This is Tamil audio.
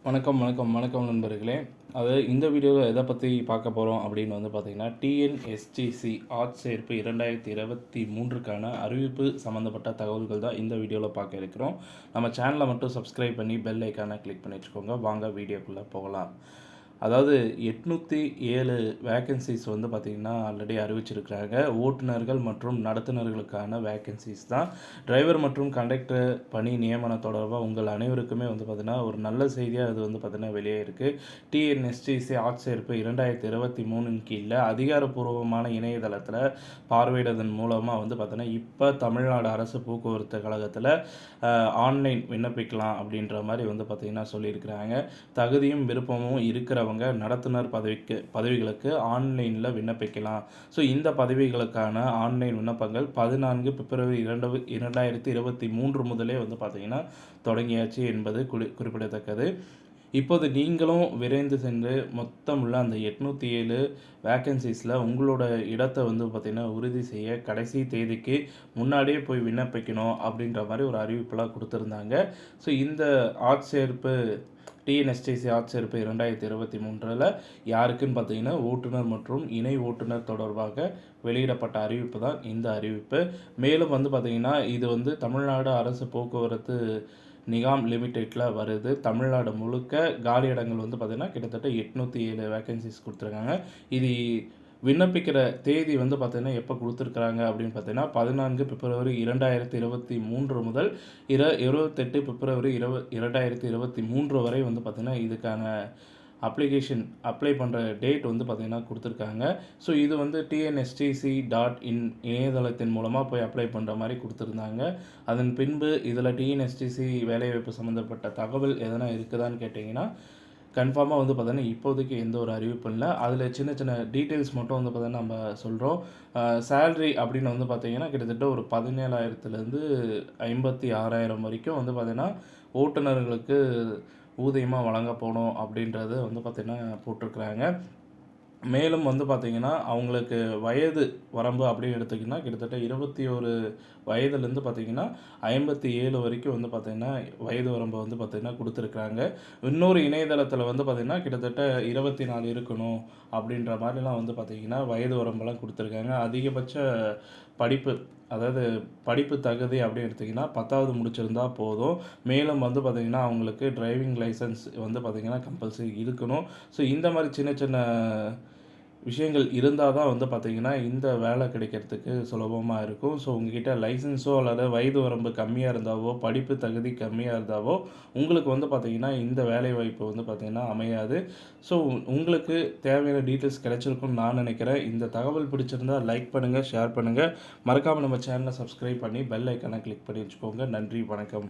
வணக்கம் நண்பர்களே. இந்த வீடியோவில் எதை பற்றி பார்க்க போகிறோம் அப்படின்னு பார்த்தீங்கன்னா, டிஎன்எஸ்டிசி ஆட்சேர்ப்பு 2023க்கான அறிவிப்பு சம்மந்தப்பட்ட தகவல்கள் தான் இந்த வீடியோவில் பார்க்க இருக்கிறோம். நம்ம சேனலை மட்டும் சப்ஸ்கிரைப் பண்ணி பெல் ஐக்கானை கிளிக் பண்ணி வச்சுக்கோங்க. வாங்க வீடியோக்குள்ளே போகலாம். அதாவது 807 வேக்கன்சிஸ் பார்த்திங்கன்னா ஆல்ரெடி அறிவிச்சிருக்கிறாங்க. ஓட்டுநர்கள் மற்றும் நடத்துனர்களுக்கான வேக்கன்சிஸ் தான். டிரைவர் மற்றும் கண்டக்டர் பணி நியமனம் தொடர்பாக உங்கள் அனைவருக்குமே பார்த்திங்கன்னா ஒரு நல்ல செய்தியாக அது பார்த்திங்கன்னா வெளியே இருக்குது. டிஎன்எஸ்டிசி ஆட்சேர்ப்பு 2023 கீழே அதிகாரப்பூர்வமான இணையதளத்தில் பார்வையிடுவதன் மூலமாக பார்த்திங்கன்னா இப்போ தமிழ்நாடு அரசு போக்குவரத்து கழகத்தில் ஆன்லைன் விண்ணப்பிக்கலாம் அப்படின்ற மாதிரி பார்த்திங்கன்னா சொல்லியிருக்கிறாங்க. தகுதியும் விருப்பமும் இருக்கிற நடத்துனர் பதவிகளுக்கு ஆன்லைனில் விண்ணப்பிக்கலாம். ஸோ இந்த பதவிகளுக்கான ஆன்லைன் விண்ணப்பங்கள் 14 பிப்ரவரி 2023 முதலே பார்த்தீங்கன்னா தொடங்கியாச்சு என்பது குறிப்பிடத்தக்கது. இப்போது நீங்களும் விரைந்து சென்று மொத்தமுள்ள அந்த 807 வேக்கன்சிஸில் உங்களோட இடத்தை பார்த்திங்கன்னா உறுதி செய்ய கடைசி தேதிக்கு முன்னாடியே போய் விண்ணப்பிக்கணும் அப்படின்ற மாதிரி ஒரு அறிவிப்பெல்லாம் கொடுத்துருந்தாங்க. ஸோ இந்த ஆட்சேர்ப்பு டிஎன்எஸ்டிசி ஆட்சேர்ப்பு 2023 யாருக்குன்னு பார்த்தீங்கன்னா ஓட்டுநர் மற்றும் இணை ஓட்டுநர் தொடர்பாக வெளியிடப்பட்ட அறிவிப்பு தான் இந்த அறிவிப்பு. மேலும் பார்த்தீங்கன்னா இது தமிழ்நாடு அரசு போக்குவரத்து நிகாம் லிமிடெட்டில் வருது. தமிழ்நாடு முழுக்க காலி இடங்கள் பார்த்தீங்கன்னா கிட்டத்தட்ட 807 வேக்கன்சிஸ் கொடுத்துருக்காங்க. இது விண்ணப்பிக்கிற தேதி பார்த்தீங்கன்னா எப்போ கொடுத்துருக்குறாங்க அப்படின்னு பார்த்தீங்கன்னா 14 பிப்ரவரி 2023 முதல் 28 பிப்ரவரி 2023 வரை பார்த்தீங்கன்னா இதுக்கான அப்ளை பண்ணுற டேட் பார்த்தீங்கன்னா கொடுத்துருக்காங்க. ஸோ இது TNSTC.in இணையதளத்தின் மூலமாக போய் அப்ளை பண்ணுற மாதிரி கொடுத்துருந்தாங்க. அதன் பின்பு இதில் TNSTC வேலைவாய்ப்பு சம்மந்தப்பட்ட தகவல் எதனா இருக்குதான்னு கேட்டிங்கன்னா கன்ஃபார்மாக பார்த்தீங்கன்னா இப்போதைக்கு எந்த ஒரு அறிவிப்பும் இல்லை. அதில் சின்ன சின்ன டீட்டெயில்ஸ் மட்டும் பார்த்தீங்கன்னா நம்ம சொல்கிறோம். சேல்ரி அப்படின்னு பார்த்தீங்கன்னா கிட்டத்தட்ட ஒரு 17,000லேருந்து 56,000 வரைக்கும் பார்த்தீங்கன்னா ஓட்டுநர்களுக்கு ஊதியமாக வழங்க போகணும் அப்படின்றது பார்த்தீங்கன்னா போட்டிருக்கிறாங்க. மேலும் பார்த்தீங்கன்னா அவங்களுக்கு வயது வரம்பு அப்படின்னு எடுத்திங்கன்னா கிட்டத்தட்ட 21 வயதுலேருந்து பார்த்தீங்கன்னா 57 வரைக்கும் பார்த்தீங்கன்னா வயது வரம்பு பார்த்தீங்கன்னா கொடுத்துருக்குறாங்க. இன்னொரு இணையதளத்தில் பார்த்தீங்கன்னா கிட்டத்தட்ட 24 இருக்கணும் அப்படின்ற மாதிரிலாம் பார்த்தீங்கன்னா வயது வரம்பெல்லாம் கொடுத்துருக்காங்க. அதிகபட்ச படிப்பு, அதாவது படிப்பு தகுதி அப்படின்னு எடுத்திங்கன்னா 10வது முடிச்சிருந்தா போதும். மேலும் பார்த்தீங்கன்னா அவங்களுக்கு டிரைவிங் லைசன்ஸ் பார்த்தீங்கன்னா கம்பல்சரி இருக்கணும். ஸோ இந்த மாதிரி சின்ன சின்ன விஷயங்கள் இருந்தால் தான் பார்த்தீங்கன்னா இந்த வேலை கிடைக்கிறதுக்கு சுலபமாக இருக்கும். ஸோ உங்ககிட்ட லைசன்ஸோ அல்லது வயது வரம்பு கம்மியாக இருந்தாவோ படிப்பு தகுதி கம்மியாக இருந்தாவோ உங்களுக்கு பார்த்தீங்கன்னா இந்த வேலை வாய்ப்பு பார்த்தீங்கன்னா அமையாது. ஸோ உங்களுக்கு தேவையான டீட்டெயில்ஸ் கிடைச்சிருக்கும்னு நான் நினைக்கிறேன். இந்த தகவல் பிடிச்சிருந்தால் லைக் பண்ணுங்கள், ஷேர் பண்ணுங்கள். மறக்காமல் நம்ம சேனலை சப்ஸ்கிரைப் பண்ணி பெல் ஐக்கானை கிளிக் பண்ணி வச்சுக்கோங்க. நன்றி, வணக்கம்.